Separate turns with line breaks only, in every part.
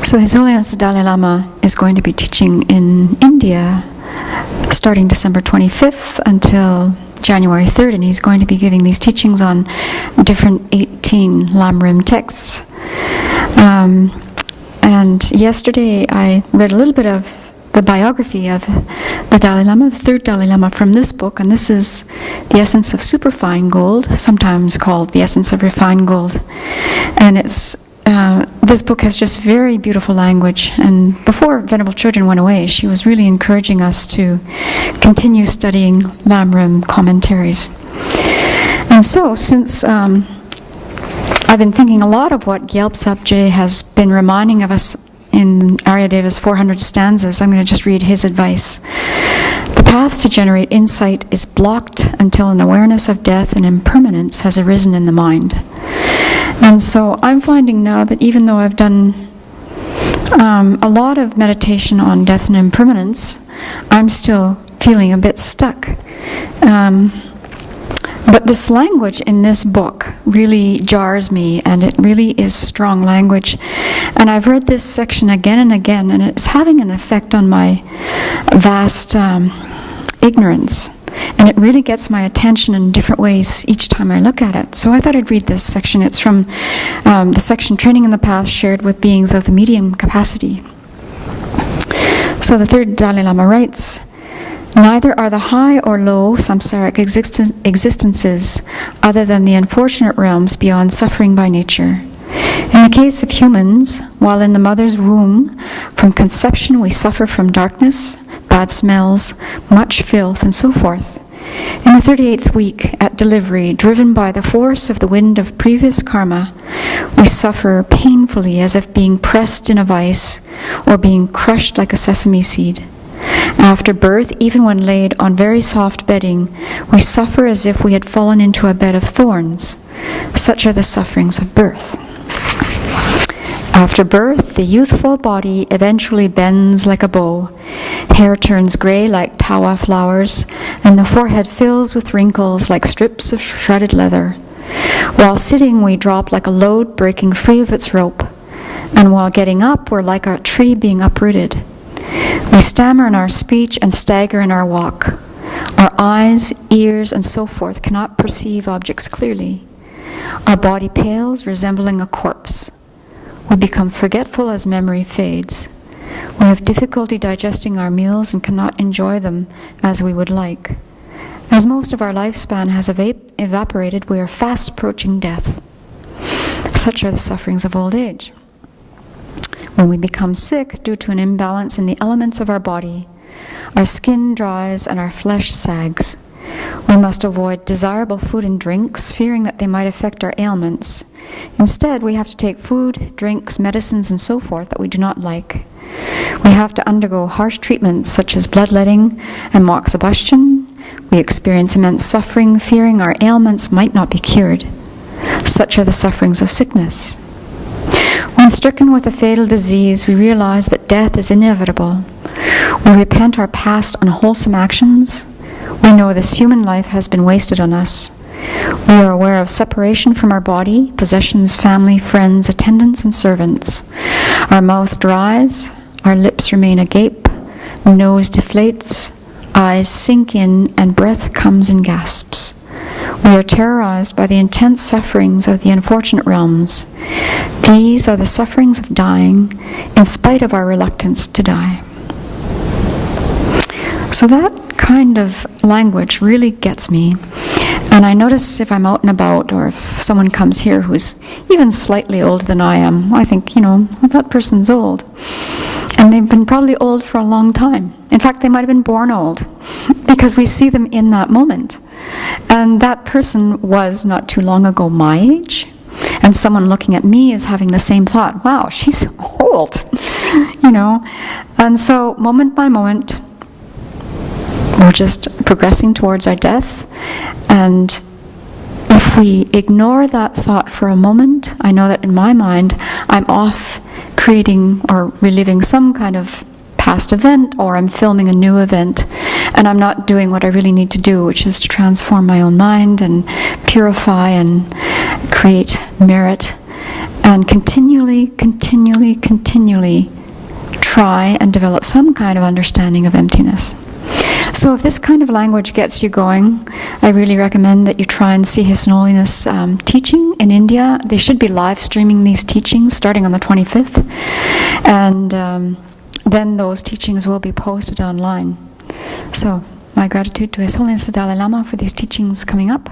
So His Holiness the Dalai Lama is going to be teaching in India starting December 25th until January 3rd, and he's going to be giving these teachings on different 18 Lamrim texts. And yesterday I read a little bit of the biography of the Dalai Lama, the third Dalai Lama, from this book, and this is The Essence of Superfine Gold, sometimes called The Essence of Refined Gold. And it's this book has just very beautiful language, and before Venerable Chödrön went away, she was really encouraging us to continue studying Lamrim commentaries. And so, since I've been thinking a lot of what Gyalp Sapje has been reminding of us in Aryadeva's 400 stanzas, I'm going to just read his advice. The path to generate insight is blocked until an awareness of death and impermanence has arisen in the mind. And so I'm finding now that even though I've done a lot of meditation on death and impermanence, I'm still feeling a bit stuck. But this language in this book really jars me, and it really is strong language. And I've read this section again and again, and it's having an effect on my vast ignorance. And it really gets my attention in different ways each time I look at it. So I thought I'd read this section. It's from the section Training in the Path Shared with Beings of the Medium Capacity. So the third Dalai Lama writes, "Neither are the high or low samsaric existences other than the unfortunate realms beyond suffering by nature. In the case of humans, while in the mother's womb, from conception we suffer from darkness, bad smells, much filth, and so forth. In the 38th week, at delivery, driven by the force of the wind of previous karma, we suffer painfully as if being pressed in a vice or being crushed like a sesame seed. After birth, even when laid on very soft bedding, we suffer as if we had fallen into a bed of thorns. Such are the sufferings of birth. After birth, the youthful body eventually bends like a bow, hair turns grey like tawa flowers, and the forehead fills with wrinkles like strips of shredded leather. While sitting, we drop like a load breaking free of its rope, and while getting up, we're like a tree being uprooted. We stammer in our speech and stagger in our walk. Our eyes, ears, and so forth cannot perceive objects clearly. Our body pales, resembling a corpse. We become forgetful as memory fades. We have difficulty digesting our meals and cannot enjoy them as we would like. As most of our lifespan has evaporated, we are fast approaching death. Such are the sufferings of old age. When we become sick due to an imbalance in the elements of our body, our skin dries and our flesh sags. We must avoid desirable food and drinks, fearing that they might affect our ailments. Instead, we have to take food, drinks, medicines, and so forth that we do not like. We have to undergo harsh treatments such as bloodletting and moxibustion. We experience immense suffering, fearing our ailments might not be cured. Such are the sufferings of sickness. When stricken with a fatal disease, we realize that death is inevitable. We repent our past unwholesome actions. We know this human life has been wasted on us. We are aware of separation from our body, possessions, family, friends, attendants, and servants. Our mouth dries, our lips remain agape, nose deflates, eyes sink in, and breath comes in gasps. We are terrorized by the intense sufferings of the unfortunate realms. These are the sufferings of dying, in spite of our reluctance to die." So that kind of language really gets me. And I notice if I'm out and about, or if someone comes here who's even slightly older than I am, I think, that person's old. And they've been probably old for a long time. In fact, they might have been born old, because we see them in that moment. And that person was not too long ago my age. And someone looking at me is having the same thought, wow, she's old, And so, moment by moment, we're just progressing towards our death. And if we ignore that thought for a moment, I know that in my mind, I'm off creating or reliving some kind of past event, or I'm filming a new event, and I'm not doing what I really need to do, which is to transform my own mind and purify and create merit. and continually try and develop some kind of understanding of emptiness. So if this kind of language gets you going, I really recommend that you try and see His Holiness teaching in India. They should be live streaming these teachings starting on the 25th. And then those teachings will be posted online. So my gratitude to His Holiness the Dalai Lama for these teachings coming up,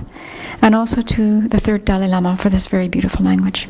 and also to the third Dalai Lama for this very beautiful language.